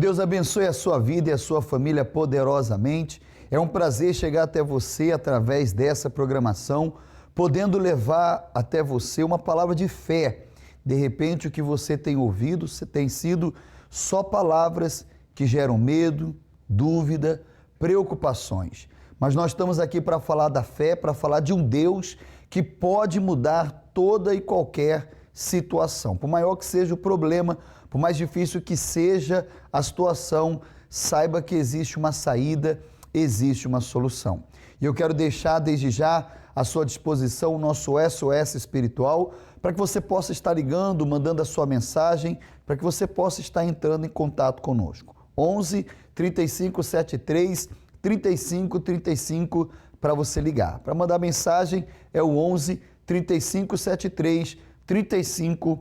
Deus abençoe a sua vida e a sua família poderosamente. É um prazer chegar até você através dessa programação, podendo levar até você uma palavra de fé. De repente, o que você tem ouvido tem sido só palavras que geram medo, dúvida, preocupações. Mas nós estamos aqui para falar da fé, para falar de um Deus que pode mudar toda e qualquer situação. Por maior que seja o problema, por mais difícil que seja a situação, saiba que existe uma saída, existe uma solução. E eu quero deixar desde já à sua disposição o nosso SOS espiritual, para que você possa estar ligando, mandando a sua mensagem, para que você possa estar entrando em contato conosco. 11 35 73 35 35 para você ligar. Para mandar mensagem é o 11 35 73 3500.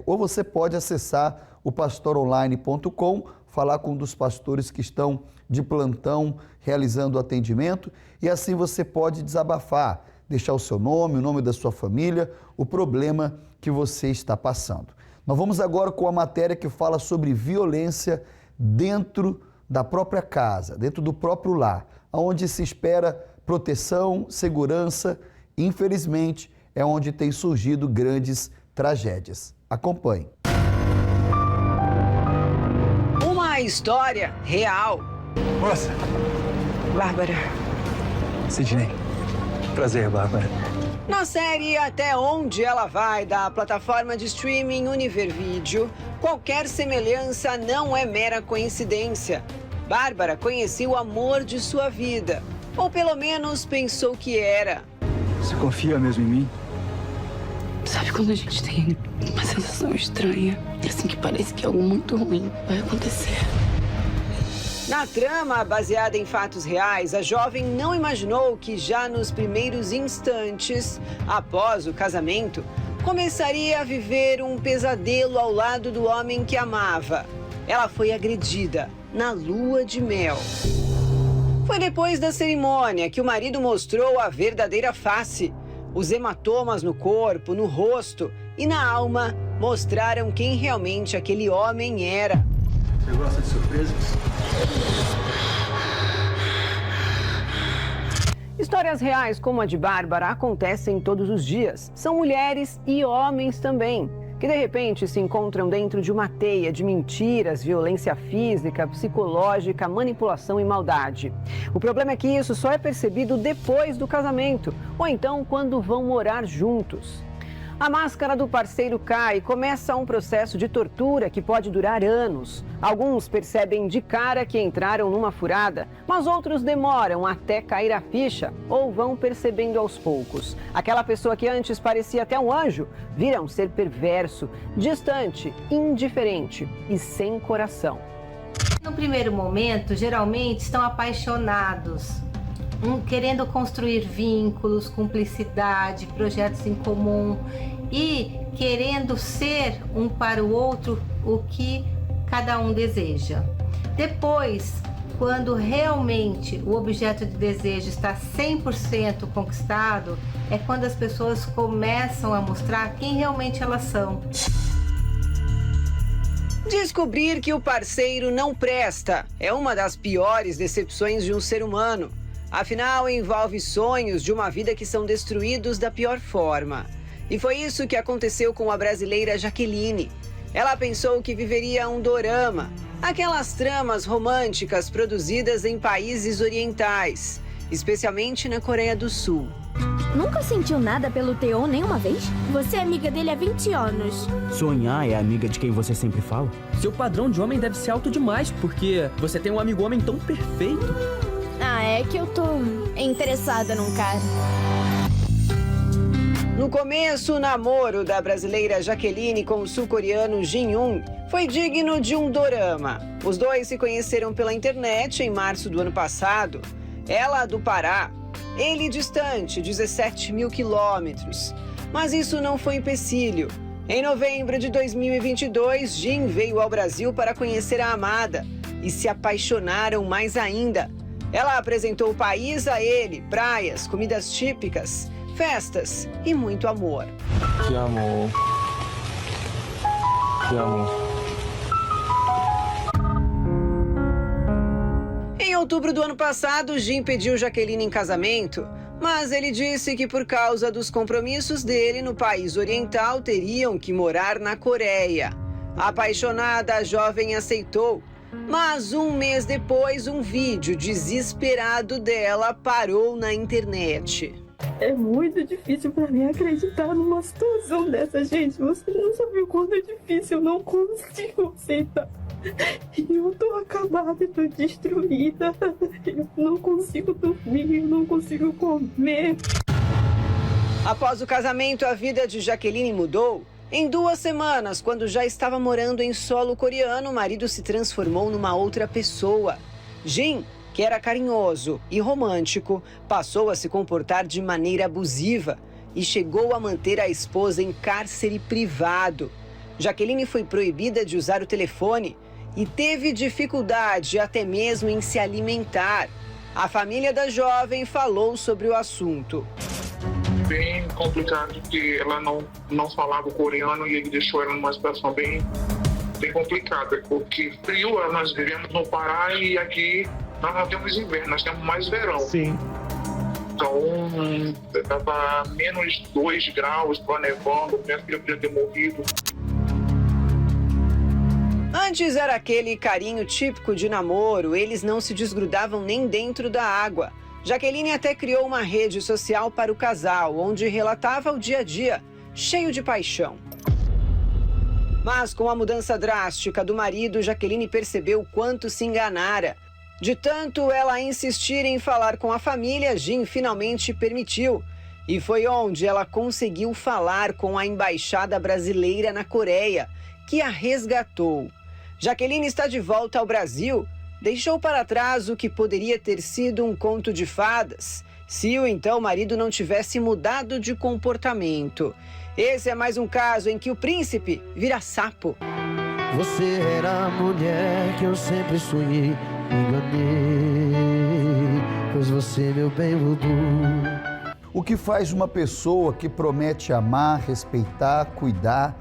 Ou você pode acessar o pastoronline.com, falar com um dos pastores que estão de plantão realizando o atendimento, e assim você pode desabafar, deixar o seu nome, o nome da sua família, o problema que você está passando. Nós vamos agora com a matéria que fala sobre violência dentro da própria casa, dentro do próprio lar, onde se espera proteção, segurança. Infelizmente, é onde tem surgido grandes tragédias. Acompanhe. Uma história real. Moça. Bárbara. Sidney. Prazer, Bárbara. Na série Até Onde Ela Vai, da plataforma de streaming Univervídeo, qualquer semelhança não é mera coincidência. Bárbara conhecia o amor de sua vida, ou pelo menos pensou que era. Você confia mesmo em mim? Sabe quando a gente tem uma sensação estranha, assim que parece que algo muito ruim vai acontecer? Na trama, baseada em fatos reais, a jovem não imaginou que já nos primeiros instantes, após o casamento, começaria a viver um pesadelo ao lado do homem que amava. Ela foi agredida na lua de mel. Foi depois da cerimônia que o marido mostrou a verdadeira face. Os hematomas no corpo, no rosto e na alma mostraram quem realmente aquele homem era. Você gosta de surpresas? Histórias reais como a de Bárbara acontecem todos os dias. São mulheres e homens também, que de repente se encontram dentro de uma teia de mentiras, violência física, psicológica, manipulação e maldade. O problema é que isso só é percebido depois do casamento, ou então quando vão morar juntos. A máscara do parceiro cai e começa um processo de tortura que pode durar anos. Alguns percebem de cara que entraram numa furada, mas outros demoram até cair a ficha ou vão percebendo aos poucos. Aquela pessoa que antes parecia até um anjo vira um ser perverso, distante, indiferente e sem coração. No primeiro momento, geralmente estão apaixonados, querendo construir vínculos, cumplicidade, projetos em comum e querendo ser um para o outro o que cada um deseja. Depois, quando realmente o objeto de desejo está 100% conquistado, é quando as pessoas começam a mostrar quem realmente elas são. Descobrir que o parceiro não presta é uma das piores decepções de um ser humano. Afinal, envolve sonhos de uma vida que são destruídos da pior forma. E foi isso que aconteceu com a brasileira Jaqueline. Ela pensou que viveria um dorama, aquelas tramas românticas produzidas em países orientais, especialmente na Coreia do Sul. Nunca sentiu nada pelo Teon nenhuma vez? Você é amiga dele há 20 anos. Sonhar é amiga de quem você sempre fala? Seu padrão de homem deve ser alto demais, porque você tem um amigo homem tão perfeito. Ah, é que eu tô interessada num cara. No começo, o namoro da brasileira Jaqueline com o sul-coreano Jin-Yoon foi digno de um dorama. Os dois se conheceram pela internet em março do ano passado. Ela do Pará, ele distante, 17 mil quilômetros. Mas isso não foi empecilho. Em novembro de 2022, Jin veio ao Brasil para conhecer a amada e se apaixonaram mais ainda. Ela apresentou o país a ele, praias, comidas típicas, festas e muito amor. Te amo. Te amo. outubro do ano passado, Jim pediu Jaqueline em casamento, mas ele disse que por causa dos compromissos dele no país oriental, teriam que morar na Coreia. Apaixonada, a jovem aceitou, mas um mês depois, um vídeo desesperado dela parou na internet. É muito difícil pra mim acreditar numa situação dessa, gente. Você não sabe o quanto é difícil, eu não consigo aceitar. Eu tô acabada, eu tô destruída. Eu não consigo dormir, eu não consigo comer. Após o casamento, a vida de Jaqueline mudou. Em 2 semanas, quando já estava morando em solo coreano, o marido se transformou numa outra pessoa. Jim, que era carinhoso e romântico, passou a se comportar de maneira abusiva e chegou a manter a esposa em cárcere privado. Jaqueline foi proibida de usar o telefone e teve dificuldade até mesmo em se alimentar. A família da jovem falou sobre o assunto. Bem complicado, porque ela não falava coreano e ele deixou ela numa situação bem complicada, porque frio, nós vivemos no Pará e aqui nós não temos inverno, nós temos mais verão. Sim. Então, estava menos 2 graus, estava nevando, minha filha podia ter morrido. Antes era aquele carinho típico de namoro, eles não se desgrudavam nem dentro da água. Jaqueline até criou uma rede social para o casal, onde relatava o dia a dia, cheio de paixão. Mas com a mudança drástica do marido, Jaqueline percebeu o quanto se enganara. De tanto ela insistir em falar com a família, Jim finalmente permitiu. E foi onde ela conseguiu falar com a embaixada brasileira na Coreia, que a resgatou. Jaqueline está de volta ao Brasil. Deixou para trás o que poderia ter sido um conto de fadas, se o então marido não tivesse mudado de comportamento. Esse é mais um caso em que o príncipe vira sapo. Você era a mulher que eu sempre sonhei, me enganei, pois você, meu bem, mudou. O que faz uma pessoa que promete amar, respeitar, cuidar,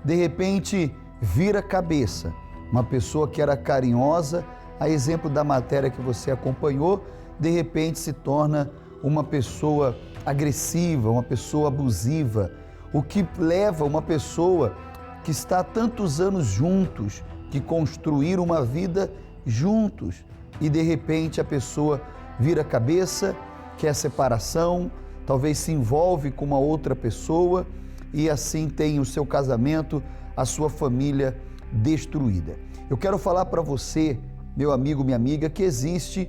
de repente vira cabeça? Uma pessoa que era carinhosa, a exemplo da matéria que você acompanhou, de repente se torna uma pessoa agressiva, uma pessoa abusiva. O que leva uma pessoa que está há tantos anos juntos, que construíram uma vida juntos, e de repente a pessoa vira cabeça, quer separação, talvez se envolve com uma outra pessoa e assim tem o seu casamento, a sua família destruída. Eu quero falar para você, meu amigo, minha amiga, que existe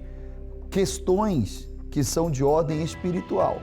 questões que são de ordem espiritual.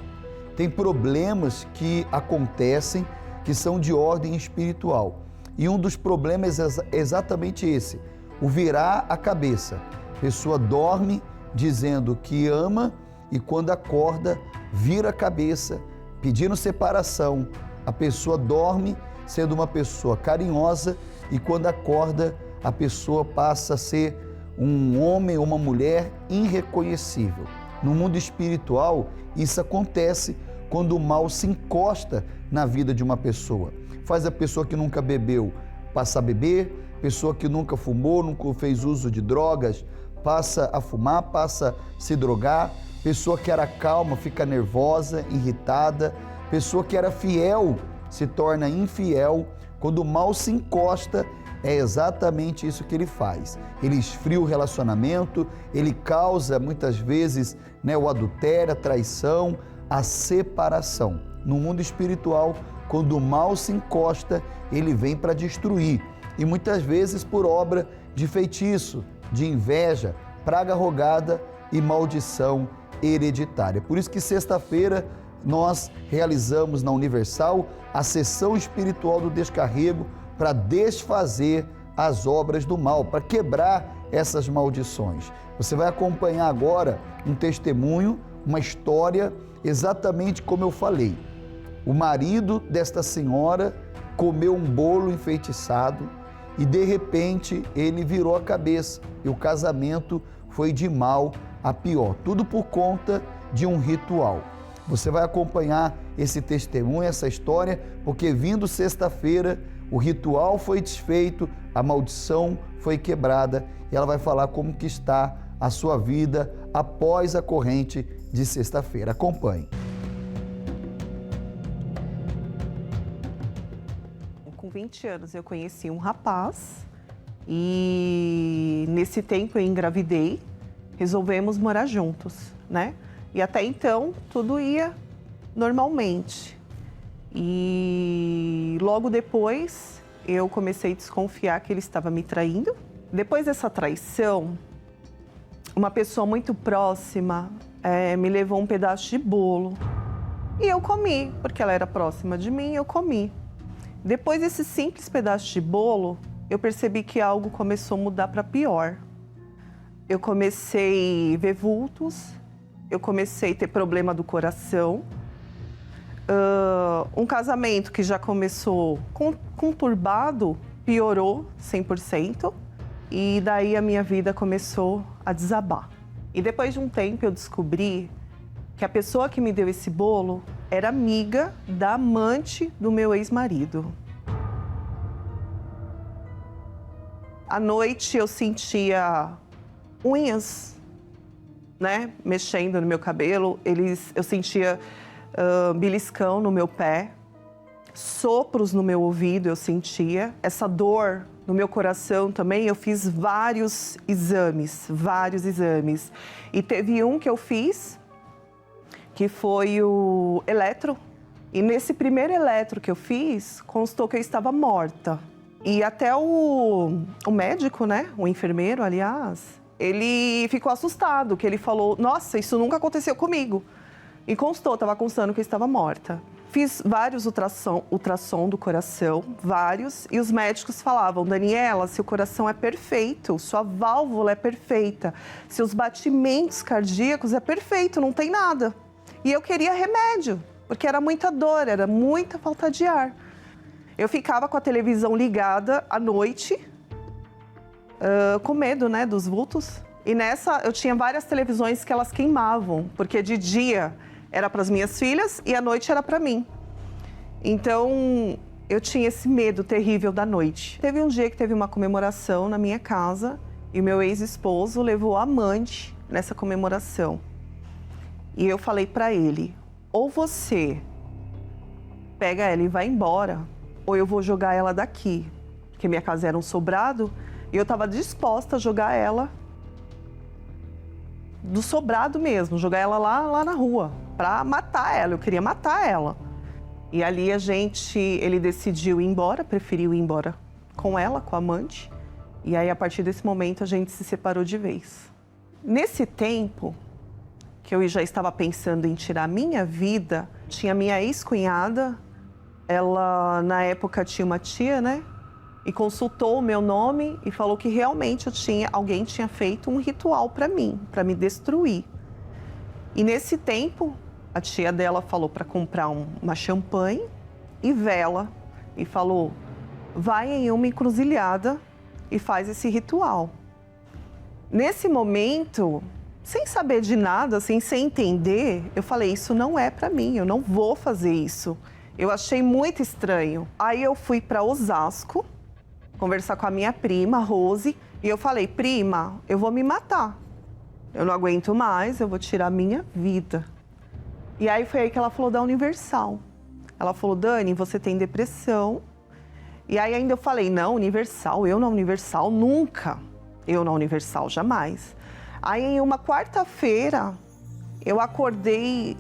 Tem problemas que acontecem que são de ordem espiritual. E um dos problemas é exatamente esse, o virar a cabeça. A pessoa dorme dizendo que ama e quando acorda, vira a cabeça, pedindo separação. A pessoa dorme sendo uma pessoa carinhosa e quando acorda, a pessoa passa a ser um homem ou uma mulher irreconhecível. No mundo espiritual, isso acontece quando o mal se encosta na vida de uma pessoa. Faz a pessoa que nunca bebeu passar a beber, pessoa que nunca fumou, nunca fez uso de drogas, passa a fumar, passa a se drogar, pessoa que era calma fica nervosa, irritada, pessoa que era fiel se torna infiel. Quando o mal se encosta, é exatamente isso que ele faz. Ele esfria o relacionamento, ele causa muitas vezes o adultério, a traição, a separação. No mundo espiritual, quando o mal se encosta, ele vem para destruir. E muitas vezes por obra de feitiço, de inveja, praga rogada e maldição hereditária. Por isso que sexta-feira nós realizamos na Universal a sessão espiritual do descarrego para desfazer as obras do mal, para quebrar essas maldições. Você vai acompanhar agora um testemunho, uma história, exatamente como eu falei. O marido desta senhora comeu um bolo enfeitiçado e de repente ele virou a cabeça e o casamento foi de mal a pior, tudo por conta de um ritual. Você vai acompanhar esse testemunho, essa história, porque vindo sexta-feira o ritual foi desfeito, a maldição foi quebrada e ela vai falar como que está a sua vida após a corrente de sexta-feira. Acompanhe. Com 20 anos eu conheci um rapaz e nesse tempo eu engravidei, resolvemos morar juntos, né? E até então tudo ia normalmente. E logo depois eu comecei a desconfiar que ele estava me traindo. Depois dessa traição, uma pessoa muito próxima me levou um pedaço de bolo e eu comi, porque ela era próxima de mim, eu comi. Depois desse simples pedaço de bolo, eu percebi que algo começou a mudar para pior. Eu comecei a ver vultos, eu comecei a ter problema do coração. Um casamento que já começou conturbado, piorou 100%. E daí a minha vida começou a desabar. E depois de um tempo eu descobri que a pessoa que me deu esse bolo era amiga da amante do meu ex-marido. À noite eu sentia unhas, né, mexendo no meu cabelo. Eu sentia beliscão no meu pé, sopros no meu ouvido eu sentia. Essa dor no meu coração também, eu fiz vários exames. E teve um que eu fiz, que foi o eletro. E nesse primeiro eletro que eu fiz, constou que eu estava morta. E até o médico, né, o enfermeiro, aliás, ele ficou assustado, que ele falou, nossa, isso nunca aconteceu comigo. E estava constando que eu estava morta. Fiz vários ultrassom do coração, vários, e os médicos falavam, Daniela, seu coração é perfeito, sua válvula é perfeita, seus batimentos cardíacos é perfeito, não tem nada. E eu queria remédio, porque era muita dor, era muita falta de ar. Eu ficava com a televisão ligada à noite, com medo, né, dos vultos. E nessa, eu tinha várias televisões que elas queimavam, porque de dia era para as minhas filhas e à noite era para mim. Então, eu tinha esse medo terrível da noite. Teve um dia que teve uma comemoração na minha casa e o meu ex-esposo levou a amante nessa comemoração. E eu falei para ele, ou você pega ela e vai embora, ou eu vou jogar ela daqui. Porque minha casa era um sobrado e eu estava disposta a jogar ela do sobrado mesmo, jogar ela lá na rua, para matar ela, eu queria matar ela. E ali ele decidiu ir embora, preferiu ir embora com ela, com a amante. E aí, a partir desse momento, a gente se separou de vez. Nesse tempo, que eu já estava pensando em tirar a minha vida, tinha minha ex-cunhada, ela, na época, tinha uma tia, né? E consultou o meu nome e falou que realmente alguém tinha feito um ritual para mim, para me destruir. E nesse tempo, a tia dela falou para comprar uma champanhe e vela e falou, vai em uma encruzilhada e faz esse ritual. Nesse momento, sem saber de nada, sem entender, eu falei, isso não é para mim, eu não vou fazer isso. Eu achei muito estranho. Aí eu fui para Osasco, conversar com a minha prima, Rose, e eu falei, prima, eu vou me matar. Eu não aguento mais, eu vou tirar a minha vida. E aí foi aí que ela falou da Universal. Ela falou, Dani, você tem depressão. E aí ainda eu falei, não, Universal, eu na Universal, nunca. Eu na Universal, jamais. Aí em uma quarta-feira, eu acordei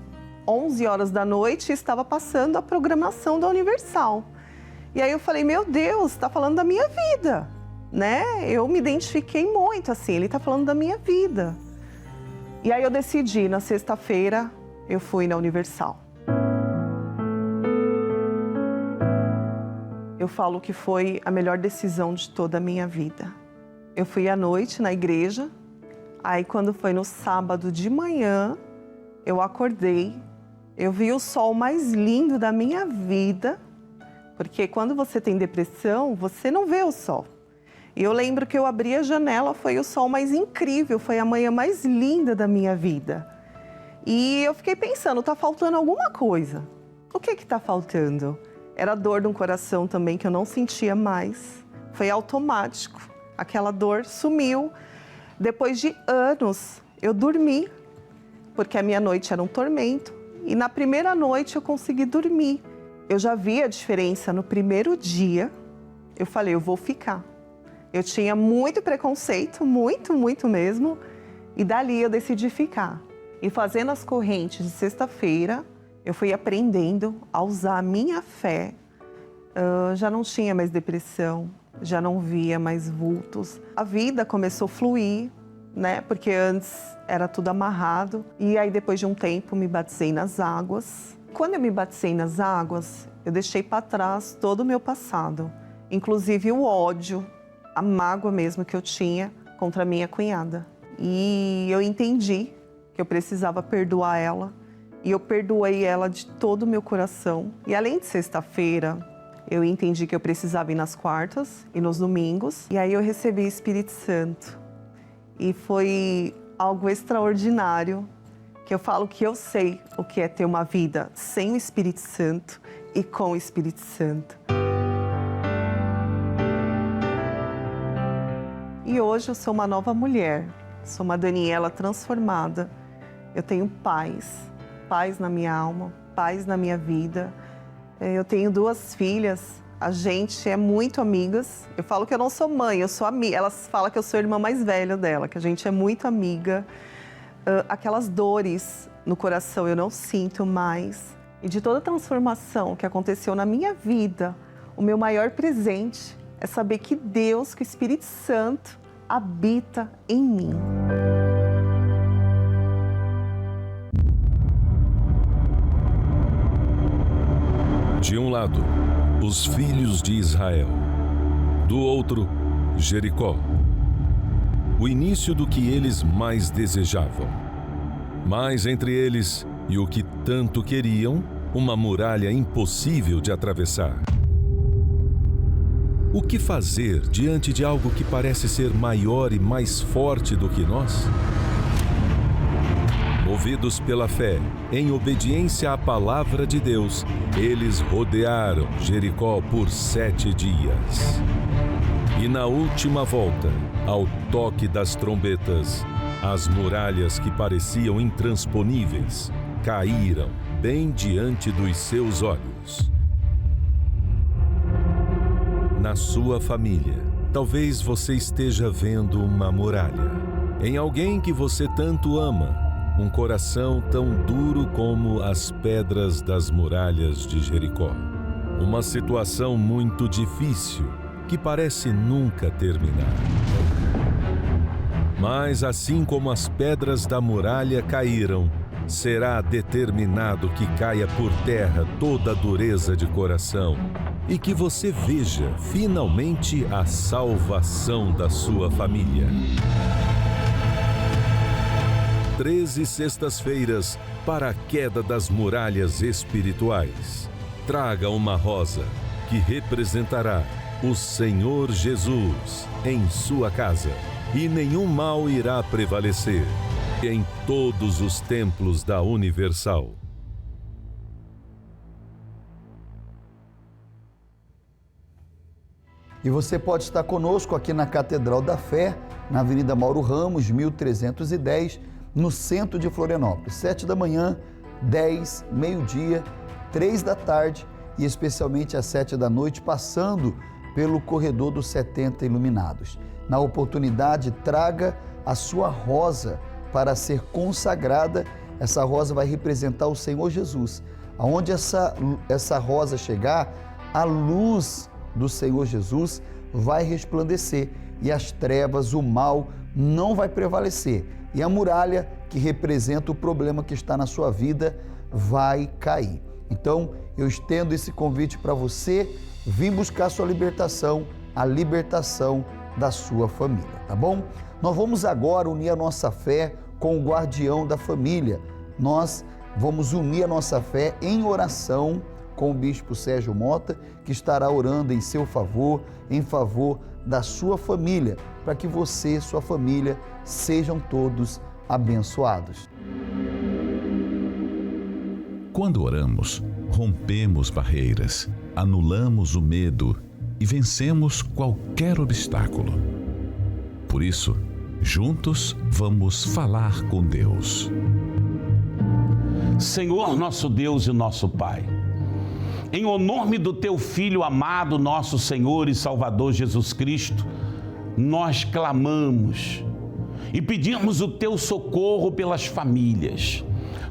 11 horas da noite e estava passando a programação da Universal. E aí eu falei, meu Deus, tá falando da minha vida, né? Eu me identifiquei muito, assim, ele tá falando da minha vida. E aí eu decidi, na sexta-feira, eu fui na Universal. Eu falo que foi a melhor decisão de toda a minha vida. Eu fui à noite na igreja, aí quando foi no sábado de manhã, eu acordei, eu vi o sol mais lindo da minha vida, porque quando você tem depressão, você não vê o sol. E eu lembro que eu abri a janela, foi o sol mais incrível, foi a manhã mais linda da minha vida. E eu fiquei pensando, tá faltando alguma coisa. O que tá faltando? Era dor no coração também, que eu não sentia mais. Foi automático. Aquela dor sumiu. Depois de anos, eu dormi, porque a minha noite era um tormento. E na primeira noite eu consegui dormir. Eu já vi a diferença no primeiro dia. Eu falei, eu vou ficar. Eu tinha muito preconceito, muito mesmo. E dali eu decidi ficar. E fazendo as correntes de sexta-feira, eu fui aprendendo a usar a minha fé. Já não tinha mais depressão, já não via mais vultos. A vida começou a fluir, né? Porque antes era tudo amarrado. E aí, depois de um tempo, me batizei nas águas. Quando eu me batizei nas águas, eu deixei para trás todo o meu passado. Inclusive o ódio, a mágoa mesmo que eu tinha contra a minha cunhada. E eu entendi que eu precisava perdoar ela. E eu perdoei ela de todo o meu coração. E além de sexta-feira, eu entendi que eu precisava ir nas quartas e nos domingos. E aí eu recebi o Espírito Santo. E foi algo extraordinário, que eu falo que eu sei o que é ter uma vida sem o Espírito Santo e com o Espírito Santo. E hoje eu sou uma nova mulher, sou uma Daniela transformada. Eu tenho paz na minha alma, paz na minha vida. Eu tenho 2 filhas, a gente é muito amigas. Eu falo que eu não sou mãe, eu sou amiga. Elas falam que eu sou a irmã mais velha dela, que a gente é muito amiga. Aquelas dores no coração eu não sinto mais. E de toda a transformação que aconteceu na minha vida, o meu maior presente é saber que Deus, que o Espírito Santo, habita em mim. De um lado, os filhos de Israel. Do outro, Jericó. O início do que eles mais desejavam. Mas entre eles, e o que tanto queriam, uma muralha impossível de atravessar. O que fazer diante de algo que parece ser maior e mais forte do que nós? Movidos pela fé, em obediência à palavra de Deus, eles rodearam Jericó por 7 dias. E na última volta, ao toque das trombetas, as muralhas que pareciam intransponíveis caíram bem diante dos seus olhos. Na sua família, talvez você esteja vendo uma muralha. Em alguém que você tanto ama, um coração tão duro como as pedras das muralhas de Jericó. Uma situação muito difícil, que parece nunca terminar. Mas assim como as pedras da muralha caíram, será determinado que caia por terra toda a dureza de coração e que você veja finalmente a salvação da sua família. 13 sextas-feiras para a queda das muralhas espirituais. Traga uma rosa que representará o Senhor Jesus em sua casa, e nenhum mal irá prevalecer em todos os templos da Universal. E você pode estar conosco aqui na Catedral da Fé, na Avenida Mauro Ramos, 1310, no centro de Florianópolis. 7 da manhã, 10, meio-dia, 3 da tarde e especialmente às 7 da noite, passando pelo corredor dos 70 iluminados. Na oportunidade, traga a sua rosa para ser consagrada. Essa rosa vai representar o Senhor Jesus. Aonde essa rosa chegar, a luz do Senhor Jesus vai resplandecer e as trevas, o mal, não vai prevalecer. E a muralha, que representa o problema que está na sua vida, vai cair. Então, eu estendo esse convite para você, vir buscar sua libertação, a libertação da sua família, tá bom? Nós vamos agora unir a nossa fé com o guardião da família. Nós vamos unir a nossa fé em oração com o bispo Sérgio Mota, que estará orando em seu favor, em favor da sua família, para que você e sua família sejam todos abençoados. Quando oramos, rompemos barreiras, anulamos o medo e vencemos qualquer obstáculo. Por isso, Juntos vamos falar com Deus. Senhor, nosso Deus e nosso Pai, em o nome do Teu Filho amado, nosso Senhor e Salvador Jesus Cristo, nós clamamos e pedimos o Teu socorro pelas famílias.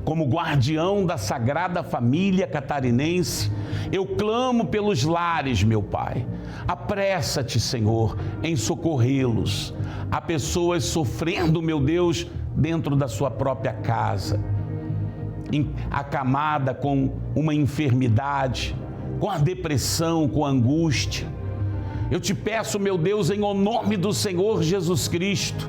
Como guardião da Sagrada Família Catarinense, eu clamo pelos lares, meu Pai. Apressa-te, Senhor, em socorrê-los. Há pessoas sofrendo, meu Deus, dentro da sua própria casa, acamada com uma enfermidade, com a depressão, com a angústia. Eu te peço, meu Deus, em o nome do Senhor Jesus Cristo,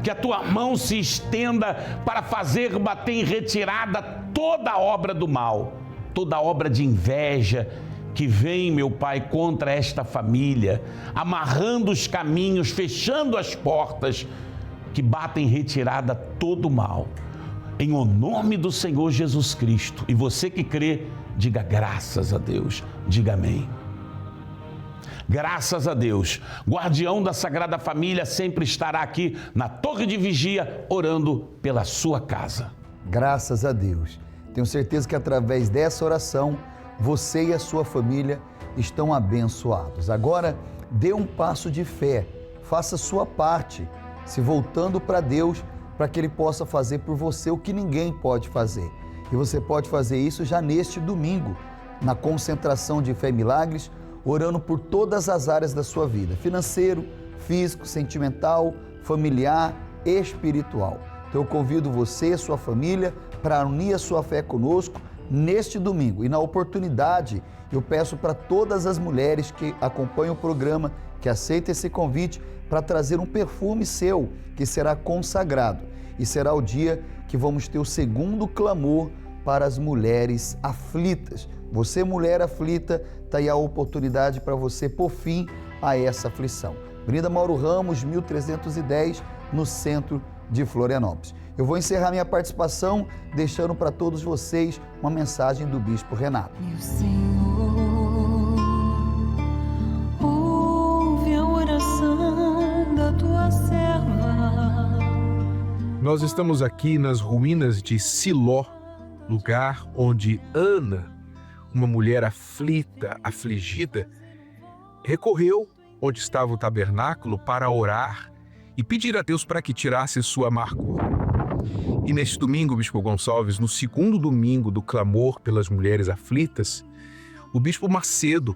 que a tua mão se estenda para fazer bater em retirada toda a obra do mal, toda a obra de inveja que vem, meu Pai, contra esta família, amarrando os caminhos, fechando as portas, que batem em retirada todo o mal. Em o nome do Senhor Jesus Cristo. E você que crê, diga graças a Deus, diga amém. Graças a Deus, guardião da Sagrada Família sempre estará aqui na Torre de Vigia, orando pela sua casa. Graças a Deus. Tenho certeza que através dessa oração, você e a sua família estão abençoados. Agora, dê um passo de fé, faça a sua parte, se voltando para Deus, para que Ele possa fazer por você o que ninguém pode fazer. E você pode fazer isso já neste domingo, na concentração de Fé e Milagres, orando por todas as áreas da sua vida, financeiro, físico, sentimental, familiar, espiritual. Então eu convido você e sua família para unir a sua fé conosco neste domingo. E na oportunidade, eu peço para todas as mulheres que acompanham o programa, que aceitem esse convite, para trazer um perfume seu, que será consagrado. E será o dia que vamos ter o segundo clamor para as mulheres aflitas. Você, mulher aflita, está aí a oportunidade para você pôr fim a essa aflição. Avenida Mauro Ramos, 1310, no centro de Florianópolis. Eu vou encerrar minha participação deixando para todos vocês uma mensagem do Bispo Renato. Meu Senhor, ouve a oração da tua serva. Nós estamos aqui nas ruínas de Siló, lugar onde Ana, uma mulher aflita, afligida, recorreu onde estava o tabernáculo para orar e pedir a Deus para que tirasse sua amargura. E neste domingo, Bispo Gonçalves, no segundo domingo do clamor pelas mulheres aflitas, o Bispo Macedo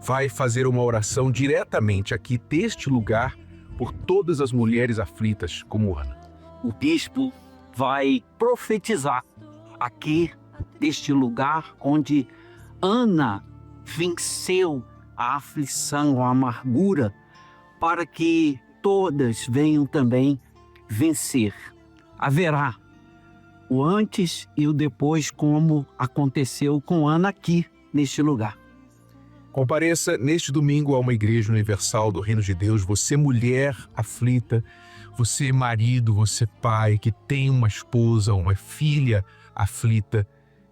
vai fazer uma oração diretamente aqui deste lugar por todas as mulheres aflitas como Ana. O bispo vai profetizar aqui deste lugar onde Ana venceu a aflição, a amargura, para que todas venham também vencer. Haverá o antes e o depois, como aconteceu com Ana aqui neste lugar. Compareça neste domingo a uma igreja universal do Reino de Deus, você mulher aflita, você marido, você pai que tem uma esposa, uma filha aflita,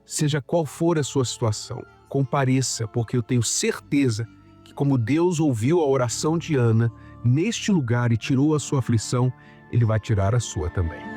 seja qual for a sua situação, compareça, porque eu tenho certeza que como Deus ouviu a oração de Ana neste lugar e tirou a sua aflição, Ele vai tirar a sua também.